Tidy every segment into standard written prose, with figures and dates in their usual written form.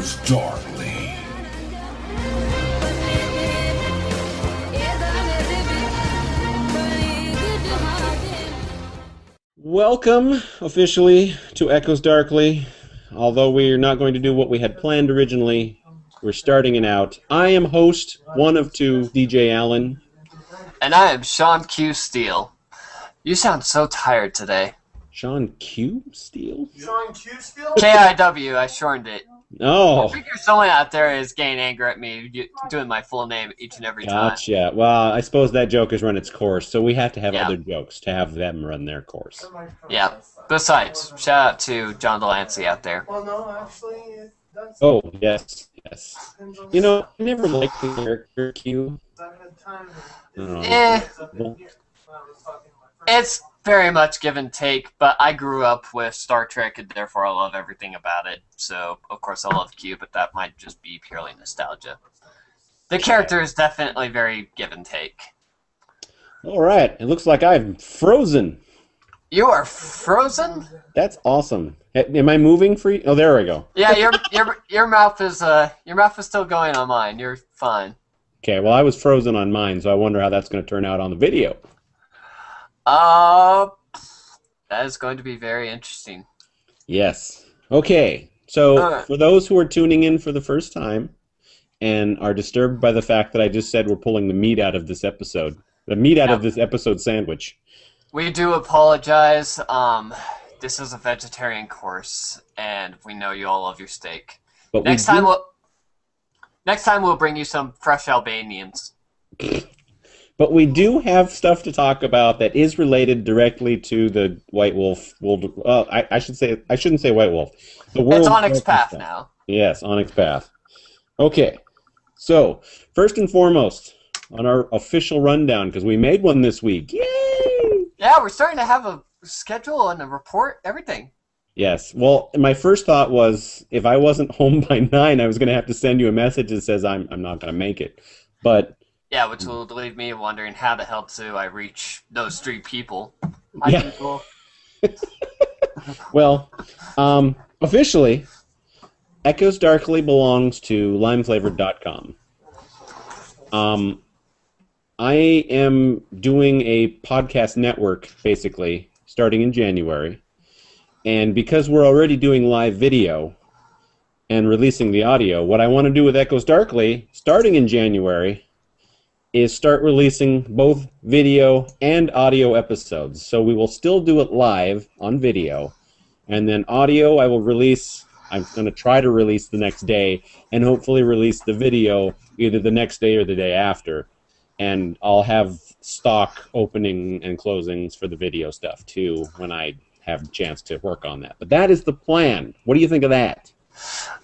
Echoes darkly. Welcome, officially, to Echoes Darkly. Although we're not going to do what we had planned originally, we're starting it out. I am host, one of two, DJ Allen. And I am Sean Q. Steele. You sound so tired today. Sean Q. Steele? Sean Q. Steele? K-I-W, I shortened it. Oh. I figure someone out there is getting angry at me doing my full name each and every time. Gotcha. Well, I suppose that joke has run its course, so we have to have Yeah. other jokes to have them run their course. Yeah. Besides, shout out to John Delancey out there. Well, no, actually, it does. Oh, yes, yes. You know, I never liked the character Q. Eh. It's very much give and take, but I grew up with Star Trek and therefore I love everything about it. So, of course, I love Q, but that might just be purely nostalgia. The character is definitely very give and take. All right. It looks like I'm frozen. You are frozen? That's awesome. Am I moving for you? Oh, there we go. Yeah, your mouth is still going on mine. You're fine. Okay, well, I was frozen on mine, so I wonder how that's going to turn out on the video. That is going to be very interesting. Yes. Okay, so Alright. for those who are tuning in for the first time and are disturbed by the fact that I just said we're pulling the meat out of this episode, the meat out of this episode sandwich. We do apologize. This is a vegetarian course, and we know you all love your steak. But Next time we'll bring you some fresh Albanians. But we do have stuff to talk about that is related directly to the White Wolf. Well, I shouldn't say White Wolf. It's Onyx Path now. Yes, Onyx Path. Okay, so first and foremost on our official rundown, because we made one this week. Yay! Yeah, we're starting to have a schedule and a report, everything. Yes. Well, my first thought was if I wasn't home by 9, I was going to have to send you a message that says I'm not going to make it. But yeah, which will leave me wondering how the hell do I reach those 3 people? Hi, Yeah. people. Well, officially, Echoes Darkly belongs to limeflavored.com. I am doing a podcast network, basically, starting in January. And because we're already doing live video and releasing the audio, what I want to do with Echoes Darkly, starting in January, is start releasing both video and audio episodes. So we will still do it live on video, and then audio I will release, I'm going to try to release the next day, and hopefully release the video either the next day or the day after. And I'll have stock opening and closings for the video stuff too when I have a chance to work on that. But that is the plan. What do you think of that?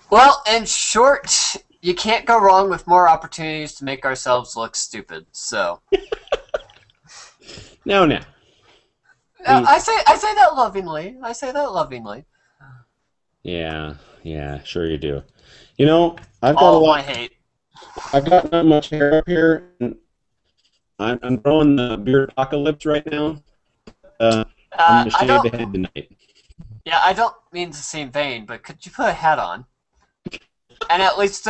Well, in short, you can't go wrong with more opportunities to make ourselves look stupid. So, No. I say that lovingly. I say that lovingly. Yeah, sure you do. You know, I've got All a lot. my hate. I've got not much hair up here. And I'm growing the beard apocalypse right now. I'm gonna shave the head tonight. Yeah, I don't mean the same vein, but could you put a hat on? And at least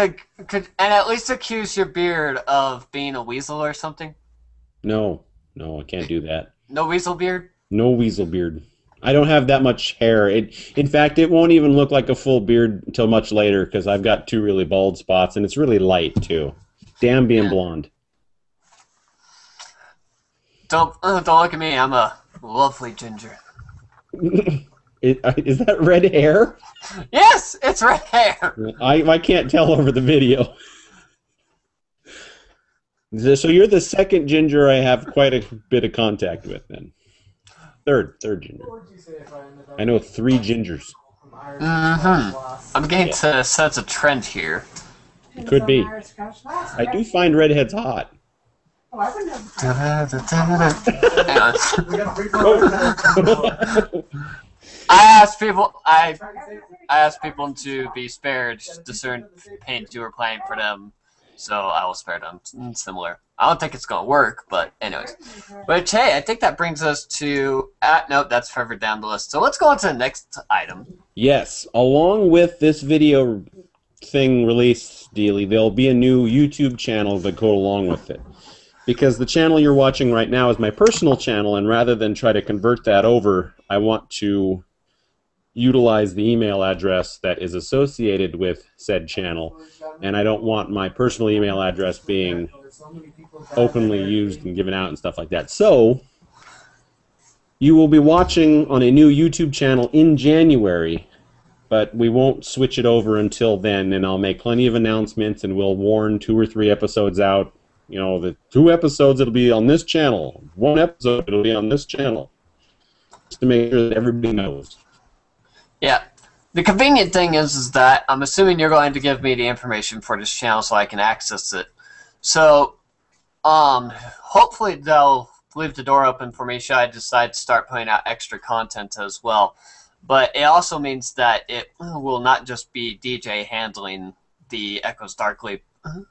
accuse your beard of being a weasel or something? No, I can't do that. No weasel beard? No weasel beard. I don't have that much hair. In fact, it won't even look like a full beard until much later because I've got 2 really bald spots, and it's really light too. Damn being blonde. Don't look at me. I'm a lovely ginger. Is that red hair? Yes, it's red hair. I can't tell over the video. So you're the second ginger I have quite a bit of contact with then. Third ginger. I know 3 gingers. I'm beginning to sense a trend here. It could be. I do find redheads hot. Hang on. I asked people to be spared the certain paint you were playing for them, so I will spare them. Similar. I don't think it's gonna work, but anyways. But hey, I think that brings us to nope, that's further down the list. So let's go on to the next item. Yes, along with this video thing release dealy, there'll be a new YouTube channel that go along with it. Because the channel you're watching right now is my personal channel, and rather than try to convert that over, I want to utilize the email address that is associated with said channel, and I don't want my personal email address being openly used and given out and stuff like that. So, you will be watching on a new YouTube channel in January, but we won't switch it over until then, and I'll make plenty of announcements, and we'll warn 2 or 3 episodes out. You know, the 2 episodes it'll be on this channel, 1 episode it'll be on this channel, just to make sure that everybody knows. Yeah. The convenient thing is that I'm assuming you're going to give me the information for this channel so I can access it. So, hopefully they'll leave the door open for me should I decide to start putting out extra content as well. But it also means that it will not just be DJ handling the Echoes Darkly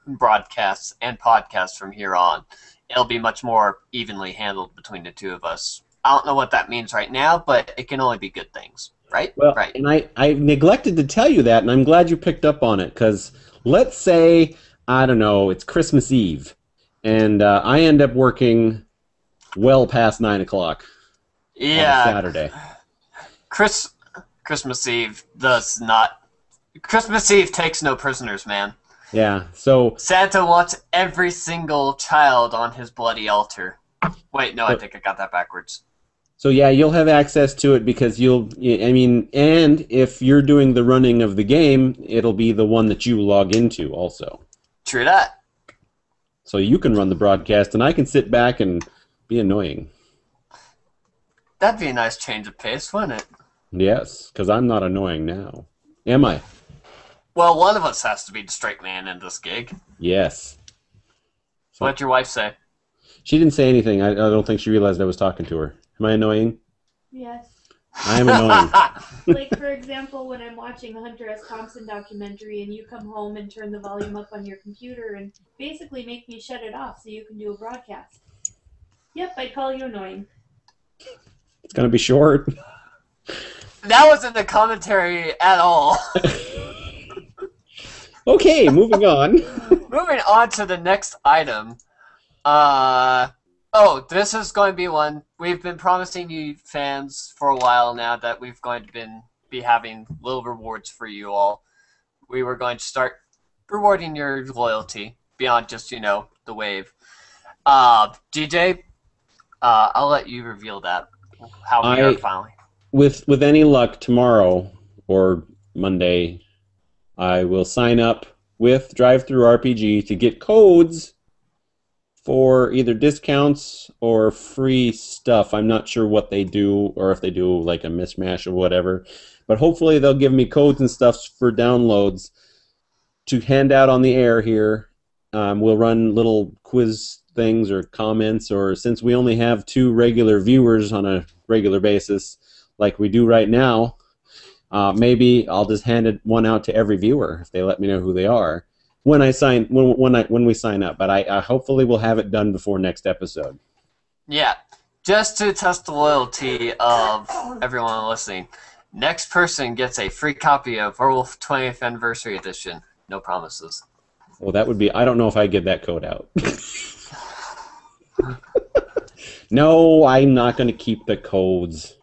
broadcasts and podcasts from here on. It'll be much more evenly handled between the 2 of us. I don't know what that means right now, but it can only be good things. Right? Well, right. And I neglected to tell you that, and I'm glad you picked up on it, because let's say, I don't know, it's Christmas Eve, and I end up working well past 9 o'clock on a Saturday. Christmas Eve does not... Christmas Eve takes no prisoners, man. Yeah, so... Santa wants every single child on his bloody altar. Wait, no, I think I got that backwards. So yeah, you'll have access to it because and if you're doing the running of the game, it'll be the one that you log into also. True that. So you can run the broadcast, and I can sit back and be annoying. That'd be a nice change of pace, wouldn't it? Yes, because I'm not annoying now. Am I? Well, one of us has to be the straight man in this gig. Yes. So, What'd your wife say? She didn't say anything. I don't think she realized I was talking to her. Am I annoying? Yes. I am annoying. Like, for example, when I'm watching a Hunter S. Thompson documentary and you come home and turn the volume up on your computer and basically make me shut it off so you can do a broadcast. Yep, I call you annoying. It's going to be short. That wasn't a commentary at all. Okay, moving on. Moving on to the next item. This is going to be one. We've been promising you fans for a while now that we've going to be having little rewards for you all. We were going to start rewarding your loyalty beyond just, the wave. DJ, I'll let you reveal that. How we are finally. With any luck, tomorrow or Monday, I will sign up with DriveThruRPG to get codes for either discounts or free stuff. I'm not sure what they do, or if they do like a mismatch or whatever. But hopefully they'll give me codes and stuff for downloads to hand out on the air here. We'll run little quiz things or comments, or since we only have 2 regular viewers on a regular basis, like we do right now, maybe I'll just hand one out to every viewer if they let me know who they are when we sign up. But I hopefully will have it done before next episode. Yeah, just to test the loyalty of everyone listening. Next person gets a free copy of Werewolf 20th Anniversary Edition. No promises. Well, that would be... I don't know if I get that code out. No, I'm not going to keep the codes.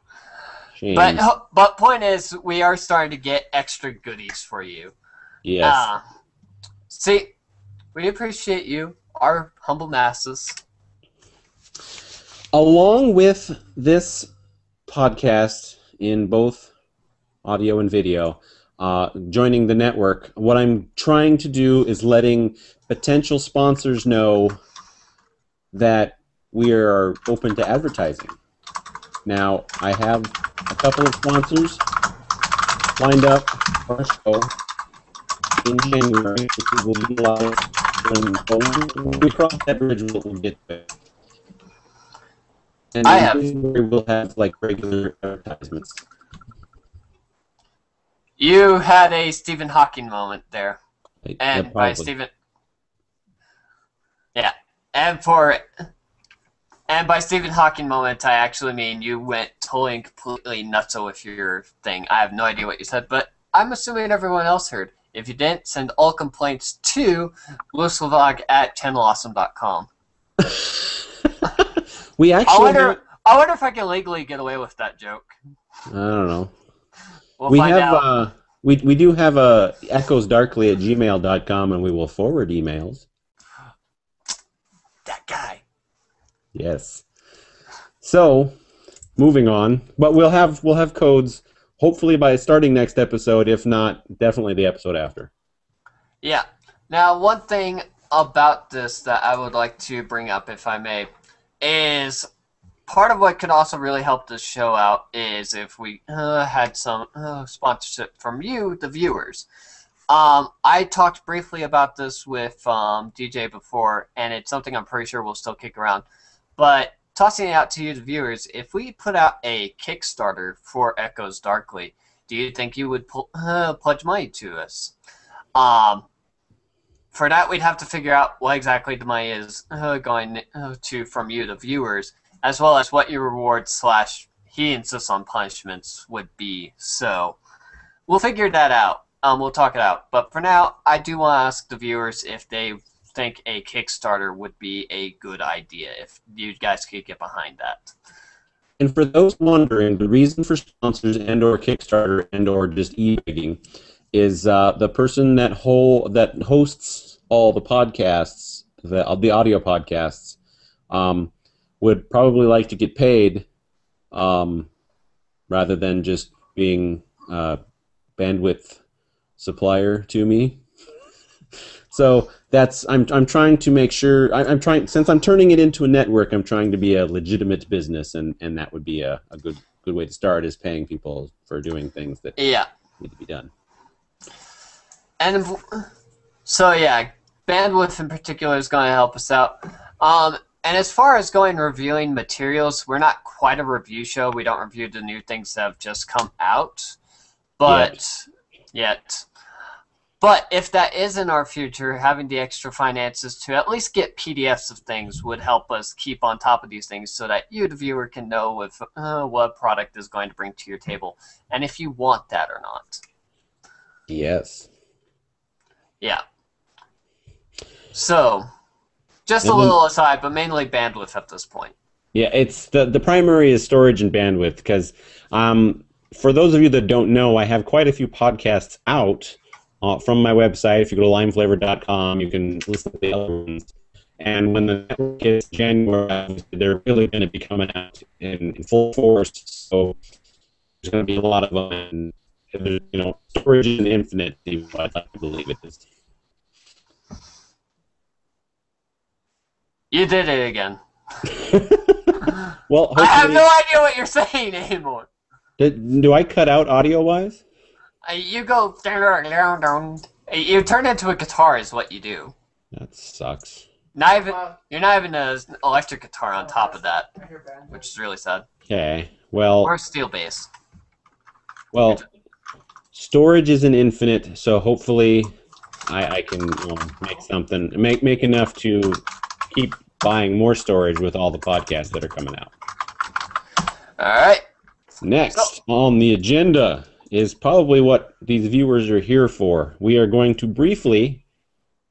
Shame. But point is, we are starting to get extra goodies for you. Yes. See, we appreciate you, our humble masses. Along with this podcast in both audio and video, joining the network, what I'm trying to do is letting potential sponsors know that we are open to advertising. Now, I have a couple of sponsors lined up for our show in January, which will be live when we cross that bridge. We'll get there. And then we'll have like regular advertisements. You had a Stephen Hawking moment there, and Yeah, by Stephen, yeah, and by Stephen Hawking moment, I actually mean you went totally and completely nutso with your thing. I have no idea what you said, but I'm assuming everyone else heard. If you didn't, send all complaints to louislavog@channelawesome.com. We actually I wonder if I can legally get away with that joke. I don't know. We'll We find have out. we do have a echoesdarkly@gmail.com, and we will forward emails. That guy. Yes. So, moving on, but we'll have codes hopefully by starting next episode, if not definitely the episode after. Yeah. Now, one thing about this that I would like to bring up, if I may, is part of what could also really help this show out is if we had some sponsorship from you, the viewers. I talked briefly about this with DJ before, and it's something I'm pretty sure will still kick around. But tossing it out to you, the viewers, if we put out a Kickstarter for Echoes Darkly, do you think you would pledge money to us? For that, we'd have to figure out what exactly the money is going to from you, the viewers, as well as what your rewards / he insists on punishments would be. So we'll figure that out. We'll talk it out. But for now, I do want to ask the viewers if they think a Kickstarter would be a good idea, if you guys could get behind that. And for those wondering, the reason for sponsors and/or Kickstarter and/or just e-begging is the person that hosts all the podcasts, the audio podcasts, would probably like to get paid rather than just being bandwidth supplier to me. So I'm trying to make sure since I'm turning it into a network, I'm trying to be a legitimate business, and that would be a good way to start, is paying people for doing things that need to be done. And so yeah, bandwidth in particular is going to help us out. And as far as going reviewing materials, we're not quite a review show. We don't review the new things that have just come out, yet. But if that is in our future, having the extra finances to at least get PDFs of things would help us keep on top of these things, so that you, the viewer, can know if what product is going to bring to your table, and if you want that or not. Yes. Yeah. So, just a little aside, but mainly bandwidth at this point. Yeah, it's the primary is storage and bandwidth, because for those of you that don't know, I have quite a few podcasts out from my website. If you go to limeflavor.com, you can listen to the other ones. And when the network hits January, they're really going to be coming out in full force. So there's going to be a lot of them. And storage is infinite. I'd like to believe it is. You did it again. Well, I have no idea what you're saying anymore. Do I cut out audio-wise? You go down. You turn into a guitar is what you do. That sucks. You're not even an electric guitar on top of that, which is really sad. Okay, well... Or steel bass. Well, storage isn't infinite, so hopefully I can make something, make enough to keep buying more storage with all the podcasts that are coming out. All right. Next on the agenda is probably what these viewers are here for. We are going to briefly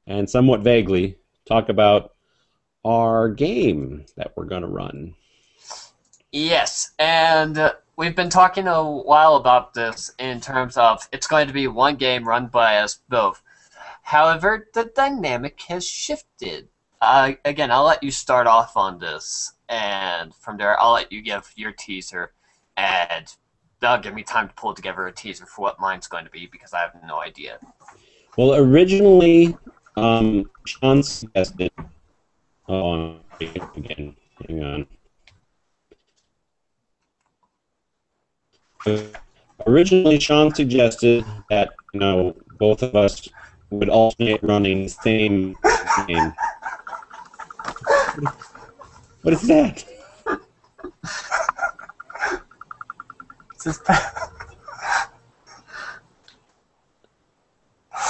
and somewhat vaguely talk about our game that we're going to run. Yes, and we've been talking a while about this in terms of it's going to be one game run by us both. However, the dynamic has shifted. Again, I'll let you start off on this, and from there I'll let you give your teaser, and that'll give me time to pull together a teaser for what mine's going to be, because I have no idea. Well, originally, Sean suggested... Oh, again. Hang on. Originally, Sean suggested that, both of us would alternate running the same game. What is that?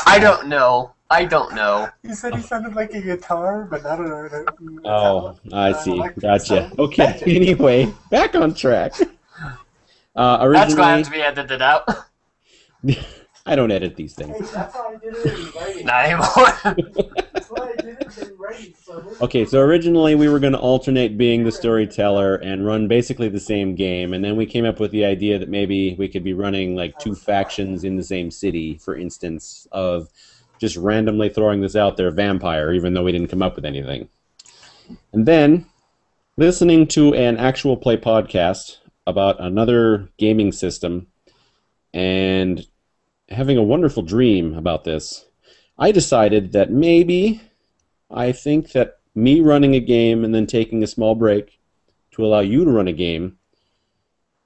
I don't know. You said he sounded like a guitar, but not a... Oh, I see. Gotcha. Okay, anyway, back on track. That's going to have to be edited out. I don't edit these things. Hey, that's how I did it in writing. Not anymore. That's why I did it in writing. So Okay, so originally we were going to alternate being the storyteller and run basically the same game, and then we came up with the idea that maybe we could be running like two factions in the same city, for instance, of just randomly throwing this out there, vampire, even though we didn't come up with anything. And then, listening to an actual play podcast about another gaming system and having a wonderful dream about this, I decided that maybe I think that me running a game and then taking a small break to allow you to run a game,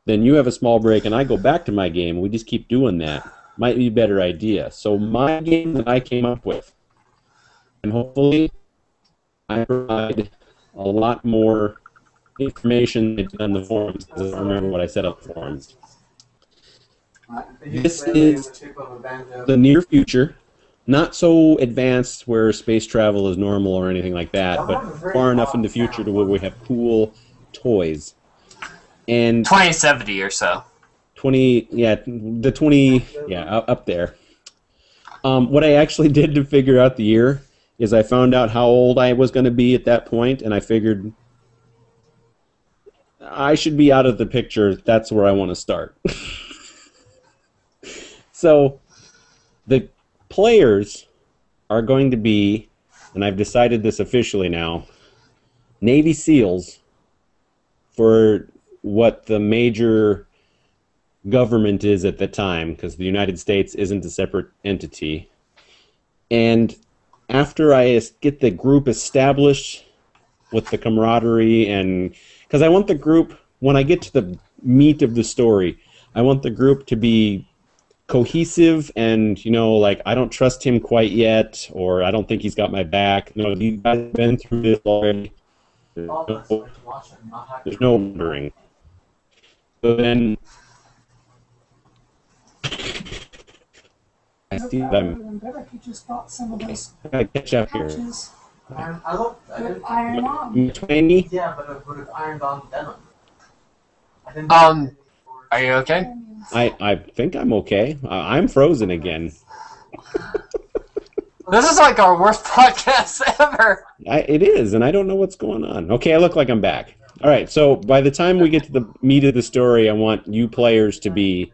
then you have a small break and I go back to my game, we just keep doing that, might be a better idea. So my game that I came up with, and hopefully I provide a lot more information than on the forums, because I don't remember what I said on the forums. This is the near future, not so advanced where space travel is normal or anything like that, but far enough in the future to where we have cool toys. And 2070 or so. 20, yeah, the 20, yeah, up there. What I actually did to figure out the year is I found out how old I was going to be at that point, and I figured I should be out of the picture. That's where I want to start. So the players are going to be, and I've decided this officially now, Navy SEALs for what the major government is at the time, because the United States isn't a separate entity. And after I get the group established with the camaraderie, and because I want the group, when I get to the meat of the story, I want the group to be cohesive and, you know, like, I don't trust him quite yet, or I don't think he's got my back. No, you guys have been through this already. There's no wondering. So then I see that I'm Better if you just bought some of those I catch up here. patches I looked. I with didn't. iron on. Twangy? Yeah, but it ironed on denim. I didn't Are you okay? I think I'm okay. I'm frozen again. This is like our worst podcast ever. It is, and I don't know what's going on. Okay, I look like I'm back. All right, so by the time we get to the meat of the story, I want you players to be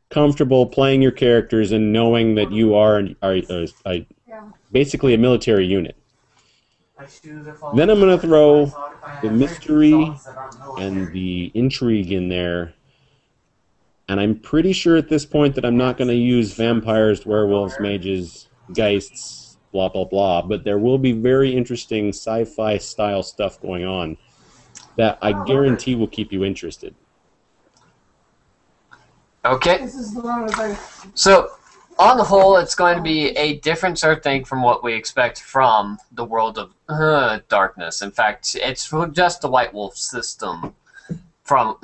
comfortable playing your characters and knowing that you are basically a military unit. Then I'm going to throw the mystery and the intrigue in there. And I'm pretty sure at this point that I'm not going to use vampires, werewolves, mages, geists, blah, blah, blah. But there will be very interesting sci-fi style stuff going on that I guarantee will keep you interested. Okay. This is the one with like So, on the whole, it's going to be a different sort of thing from what we expect from the world of darkness. In fact, it's just the White Wolf system from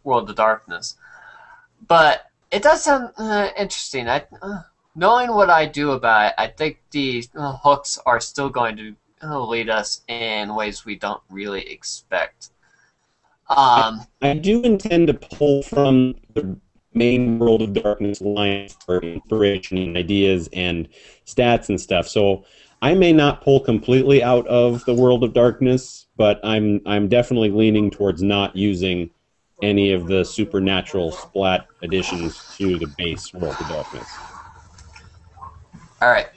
World of Darkness. But it does sound interesting. Knowing what I do about it, I think the hooks are still going to lead us in ways we don't really expect. I do intend to pull from the main World of Darkness line for inspiration and ideas and stats and stuff. So I may not pull completely out of the World of Darkness, but I'm definitely leaning towards not using any of the supernatural splat additions to the base World of Darkness. All right.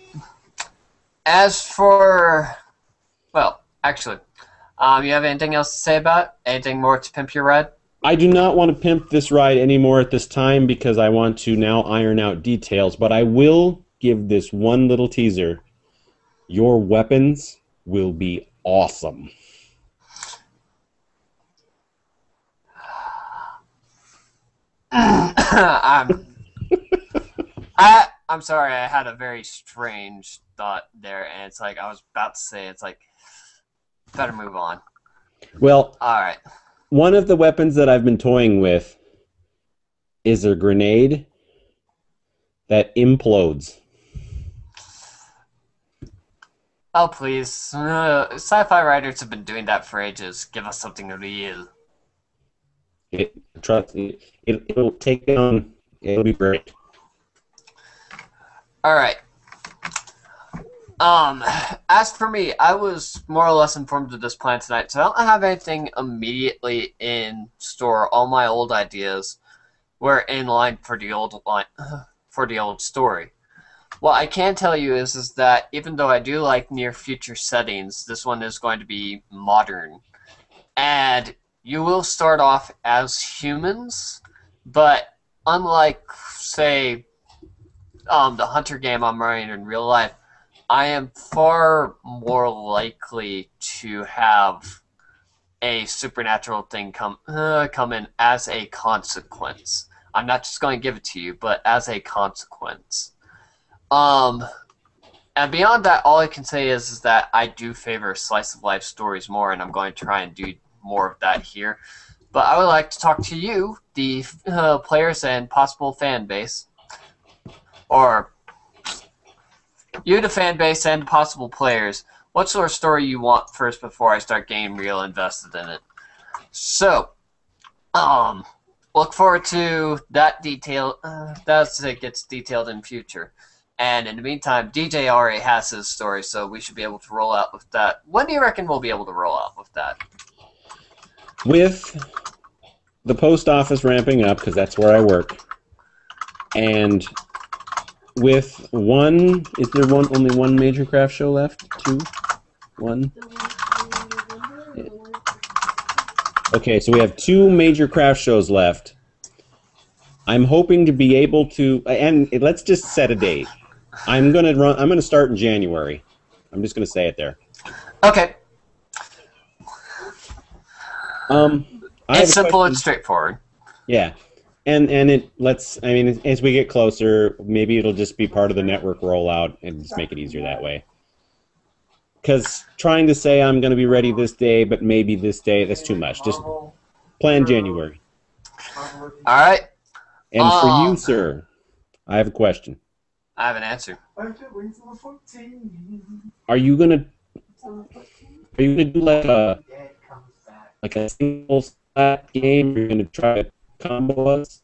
As for, well, actually, you have anything else to say about it? Anything more to pimp your ride? I do not want to pimp this ride anymore at this time because I want to now iron out details, but I will give this one little teaser. Your weapons will be awesome. I'm sorry, I had a very strange thought there, and it's like I was about to say, it's like, better move on. Well, All right. one of the weapons that I've been toying with is a grenade that implodes. Oh, please. Sci-fi writers have been doing that for ages. Give us something real. Trust me, it'll take down. It'll be great. All right. As for me, I was more or less informed of this plan tonight, so I don't have anything immediately in store. All my old ideas were in line for the old story. What I can tell you is that even though I do like near future settings, this one is going to be modern, and you will start off as humans, but unlike say the hunter game I'm running in real life, I am far more likely to have a supernatural thing come in as a consequence. I'm not just going to give it to you, but as a consequence. And beyond that, all I can say is that I do favor slice of life stories more, and I'm going to try and do more of that here. But I would like to talk to you, the players and possible fan base, or you, the fan base, and possible players. What sort of story you want first before I start getting real invested in it? So, look forward to that detail. As it gets detailed in future. And in the meantime, DJ already has his story, so we should be able to roll out with that. When do you reckon we'll be able to roll out with that? With the post office ramping up, because that's where I work, and with one, is there only one major craft show left? Two? One? Okay, so we have 2 major craft shows left. I'm hoping to be able to, and let's just set a date. I'm gonna start in January. I'm just gonna say it there. Okay. It's simple and straightforward. Yeah. And as we get closer, maybe it'll just be part of the network rollout and just make it easier that way. Because trying to say I'm going to be ready this day, but maybe this day, that's too much. Just plan January. All right. And for you, sir, I have a question. I have an answer. Are you gonna do like a single stat game? You're gonna try to combo us?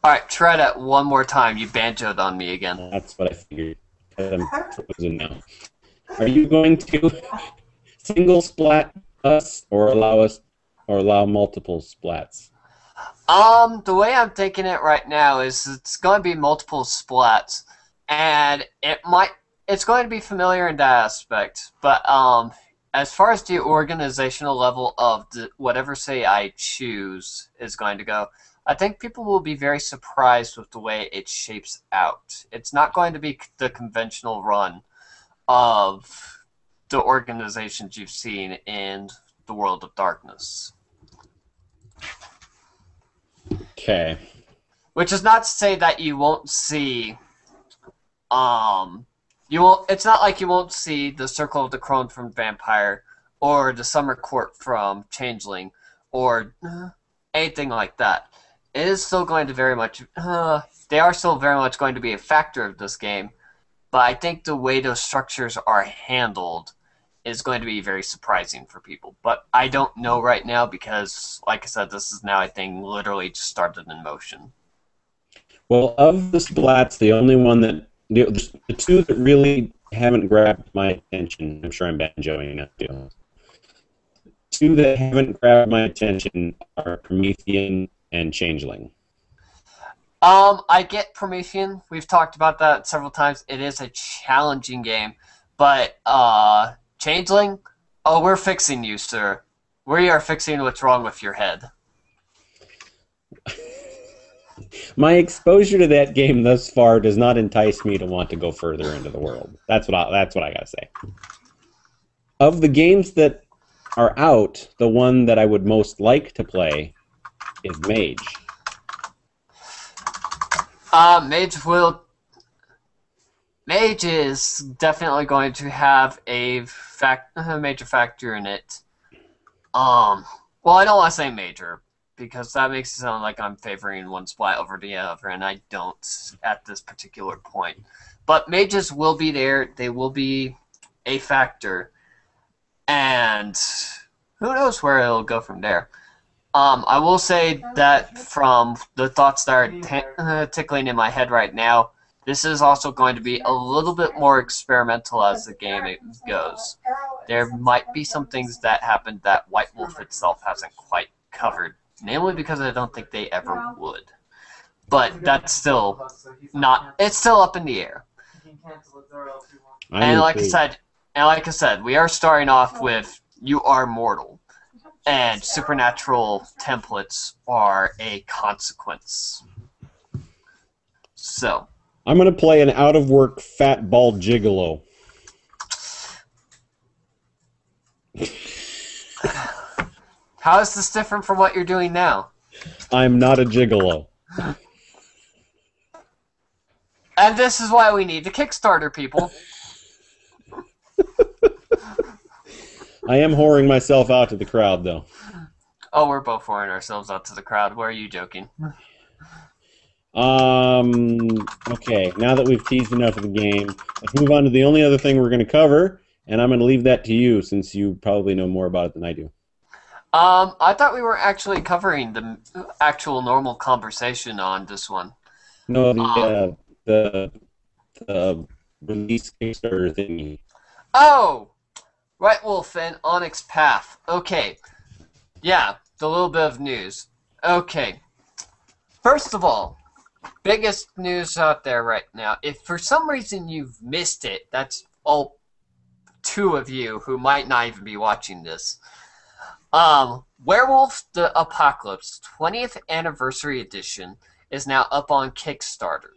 All right, try that one more time. You banjoed on me again. That's what I figured. I'm frozen now. Are you going to single splat us or allow multiple splats? The way I'm thinking it right now is it's going to be multiple splats, and it's going to be familiar in that aspect. But as far as the organizational level of whatever say I choose is going to go, I think people will be very surprised with the way it shapes out. It's not going to be the conventional run of the organizations you've seen in the World of Darkness. Okay. Which is not to say that you won't see, it's not like you won't see the Circle of the Crone from Vampire, or the Summer Court from Changeling, or anything like that. It is still going to they are still very much going to be a factor of this game, but I think the way those structures are handled is going to be very surprising for people. But I don't know right now because, like I said, this is now a thing literally just started in motion. Well, of the splats, the only one that the 2 that really haven't grabbed my attention, I'm sure I'm banjoing enough to. 2 that haven't grabbed my attention are Promethean and Changeling. I get Promethean. We've talked about that several times. It is a challenging game, but Changeling, oh, we're fixing you, sir. We are fixing what's wrong with your head. My exposure to that game thus far does not entice me to want to go further into the world. That's what I gotta say. Of the games that are out, the one that I would most like to play is Mage. Mage is definitely going to have a major factor in it. Well, I don't want to say major, because that makes it sound like I'm favoring one splat over the other, and I don't at this particular point. But mages will be there. They will be a factor. And who knows where it'll go from there. I will say that from the thoughts that are tickling in my head right now, this is also going to be a little bit more experimental as the game goes. There might be some things that happen that White Wolf itself hasn't quite covered, namely because I don't think they ever would. But that's still not. It's still up in the air. And like I said, we are starting off with "You Are Mortal," and supernatural templates are a consequence. So I'm gonna play an out-of-work fat bald gigolo. how is this different from what you're doing now? I'm not a gigolo. And this is why we need the Kickstarter, people. I am whoring myself out to the crowd, though. Oh, we're both whoring ourselves out to the crowd. Where are you joking? Okay, now that we've teased enough of the game, let's move on to the only other thing we're going to cover, and I'm going to leave that to you since you probably know more about it than I do. I thought we were actually covering the actual normal conversation on this one. No, the release Kickstarter thingy. Oh! White Wolf and Onyx Path. Okay. Yeah, the little bit of news. Okay. First of all, biggest news out there right now. If for some reason you've missed it, that's all 2 of you who might not even be watching this. Werewolf the Apocalypse 20th Anniversary Edition is now up on Kickstarter.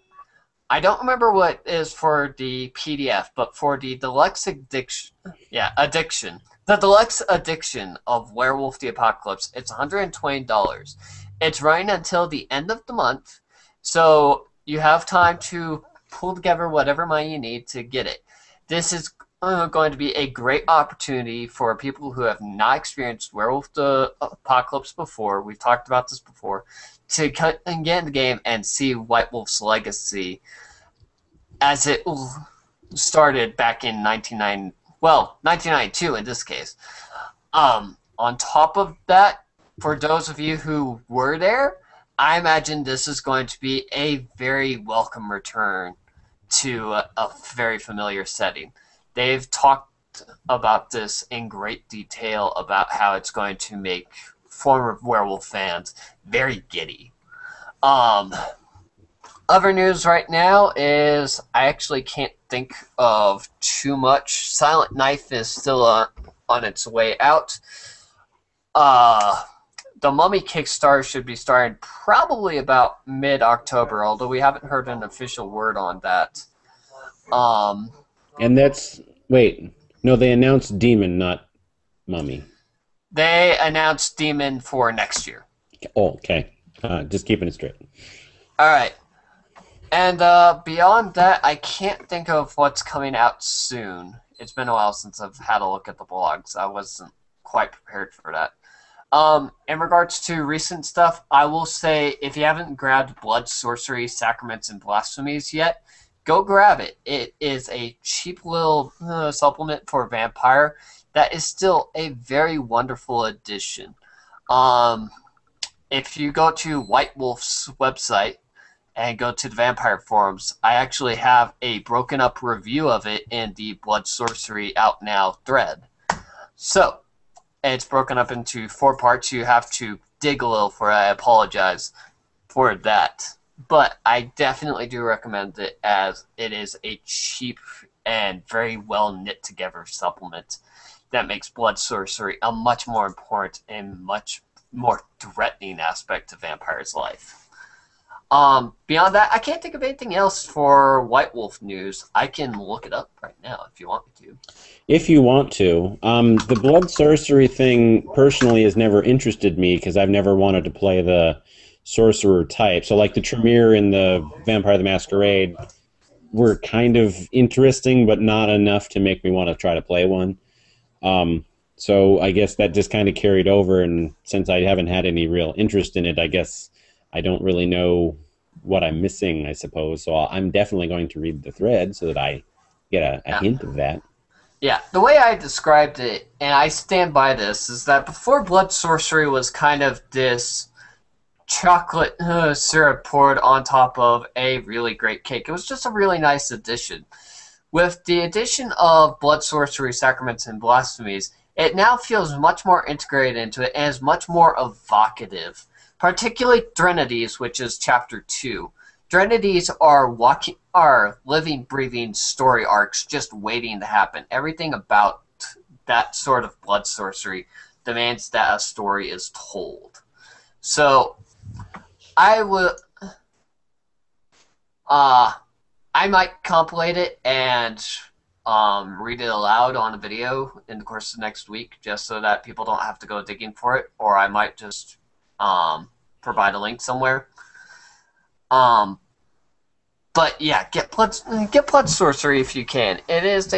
I don't remember what is for the PDF, but for the deluxe addiction, the deluxe edition of Werewolf the Apocalypse, it's $120. It's running until the end of the month, so you have time to pull together whatever money you need to get it. This is going to be a great opportunity for people who have not experienced Werewolf the Apocalypse before. We've talked about this before. To get in the game and see White Wolf's legacy as it started back in 1992 in this case. On top of that, for those of you who were there, I imagine this is going to be a very welcome return to a very familiar setting. They've talked about this in great detail about how it's going to make former werewolf fans very giddy. Other news right now is I actually can't think of too much. Silent Knife is still on its way out. The Mummy Kickstarter should be starting probably about mid-October, although we haven't heard an official word on that. And that's... Wait. No, they announced Demon, not Mummy. They announced Demon for next year. Oh, okay. Just keeping it straight. Alright. And beyond that, I can't think of what's coming out soon. It's been a while since I've had a look at the blogs. I wasn't quite prepared for that. In regards to recent stuff, I will say if you haven't grabbed Blood, Sorcery, Sacraments, and Blasphemies yet, go grab it. It is a cheap little supplement for Vampire that is still a very wonderful addition. If you go to White Wolf's website and go to the Vampire forums, I actually have a broken up review of it in the Blood Sorcery Out Now thread. So, it's broken up into 4 parts. You have to dig a little for it. I apologize for that. But I definitely do recommend it as it is a cheap and very well knit together supplement that makes Blood Sorcery a much more important and much more threatening aspect of Vampire's life. Beyond that, I can't think of anything else for White Wolf news. I can look it up right now if you want me to. If you want to. The Blood Sorcery thing personally has never interested me because I've never wanted to play the sorcerer type. So like the Tremere and the Vampire the Masquerade were kind of interesting, but not enough to make me want to try to play one. So I guess that just kind of carried over, and since I haven't had any real interest in it, I guess I don't really know what I'm missing, I suppose. So I'm definitely going to read the thread so that I get a hint of that. Yeah, the way I described it, and I stand by this, is that before Blood Sorcery was kind of this chocolate syrup poured on top of a really great cake. It was just a really nice addition. With the addition of blood sorcery, sacraments, and blasphemies, it now feels much more integrated into it and is much more evocative. Particularly Trinities, which is chapter 2. Trinities are living, breathing story arcs just waiting to happen. Everything about that sort of blood sorcery demands that a story is told. So I might compilate it and read it aloud on a video in the course of next week, just so that people don't have to go digging for it. Or I might just provide a link somewhere. But yeah, get blood sorcery if you can. It is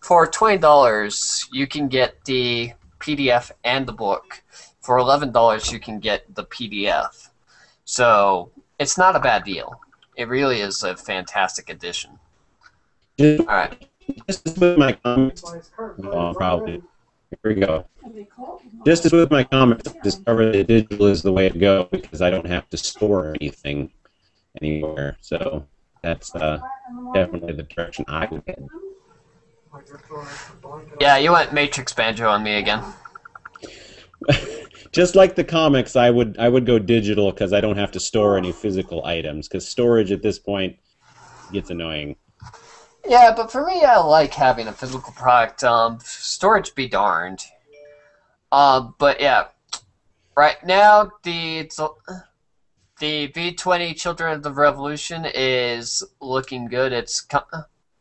for $20 you can get the PDF and the book. For $11 you can get the PDF. So it's not a bad deal. It really is a fantastic addition. All right. Just as with my comments, probably. Here we go. Just as with my comments, discover that digital is the way to go because I don't have to store anything anywhere. So that's definitely the direction I would head. Yeah, you went Matrix Banjo on me again. Just like the comics, I would go digital because I don't have to store any physical items. Because storage at this point gets annoying. Yeah, but for me, I like having a physical product. Storage be darned. But yeah, right now the V20 Children of the Revolution is looking good.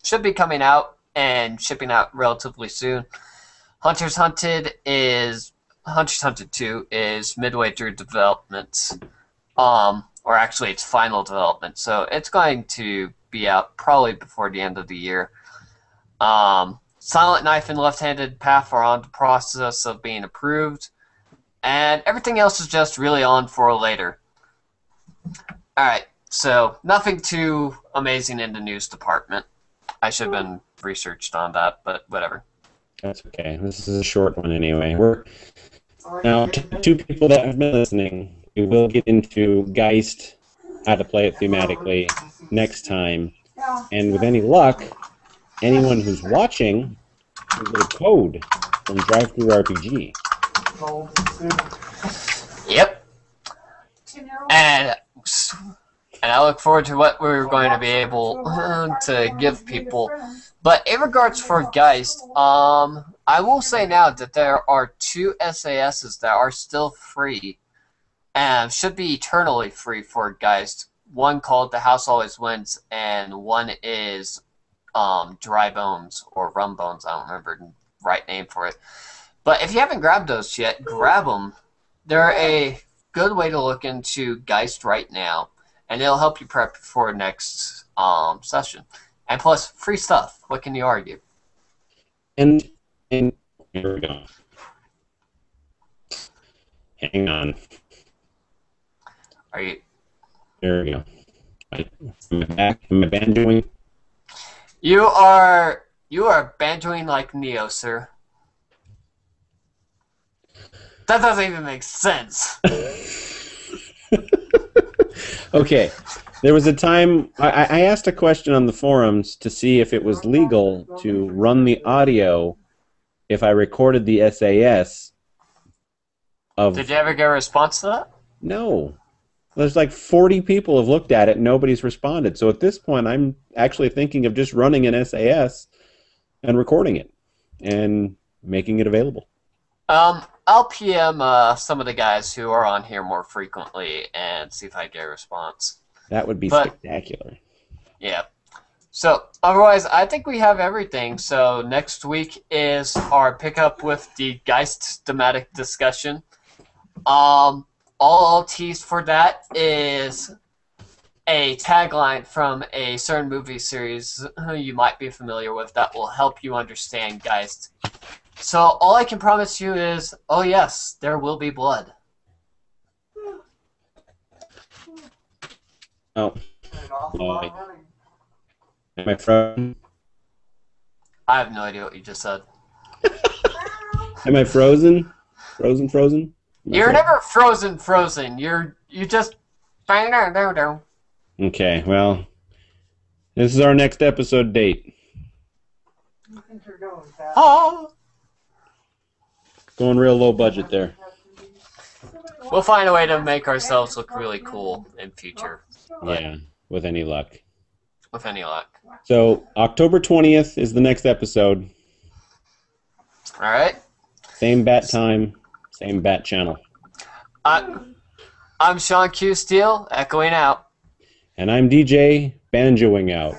Should be coming out and shipping out relatively soon. Hunters Hunted 2 is midway through development, or actually its final development. So it's going to be out probably before the end of the year. Silent Knife and Left-Handed Path are on the process of being approved, and everything else is just really on for later. Alright, so nothing too amazing in the news department. I should have been researched on that, but whatever. That's okay. This is a short one anyway. Now, to two people that have been listening, we will get into Geist, how to play it thematically, next time. And with any luck, anyone who's watching will get a code from Drive-Thru RPG. Yep. And I look forward to what we're going to be able to give people. But in regards for Geist, I will say now that there are 2 SASs that are still free and should be eternally free for Geist. One called The House Always Wins, and one is Dry Bones, or Rum Bones. I don't remember the right name for it. But if you haven't grabbed those yet, grab them. They're a good way to look into Geist right now, and it'll help you prep for next session. And plus, free stuff. What can you argue? And here we go. Hang on. Are you? There we go. Am I back? Am I banjoing? You are banjoing like Neo, sir. That doesn't even make sense. Okay. There was a time I asked a question on the forums to see if it was legal to run the audio if I recorded the SAS of... Did you ever get a response to that? No. There's like 40 people have looked at it and nobody's responded. So at this point, I'm actually thinking of just running an SAS and recording it and making it available. I'll PM some of the guys who are on here more frequently and see if I get a response. That would be spectacular. Yeah. So otherwise, I think we have everything. So next week is our pickup with the Geist thematic discussion. All I'll tease for that is a tagline from a certain movie series you might be familiar with that will help you understand Geist. So all I can promise you is, oh yes, there will be blood. Oh. Boy. Am I frozen? I have no idea what you just said. Am I frozen? Frozen? You're never frozen. You just. Okay, well, this is our next episode date. I think you're going fast. Oh. Going real low budget there. We'll find a way to make ourselves look really cool in future. Yeah, with any luck. With any luck. So, October 20th is the next episode. Alright. Same bat time, same bat channel. I'm Sean Q. Steele, echoing out. And I'm DJ Banjoing out.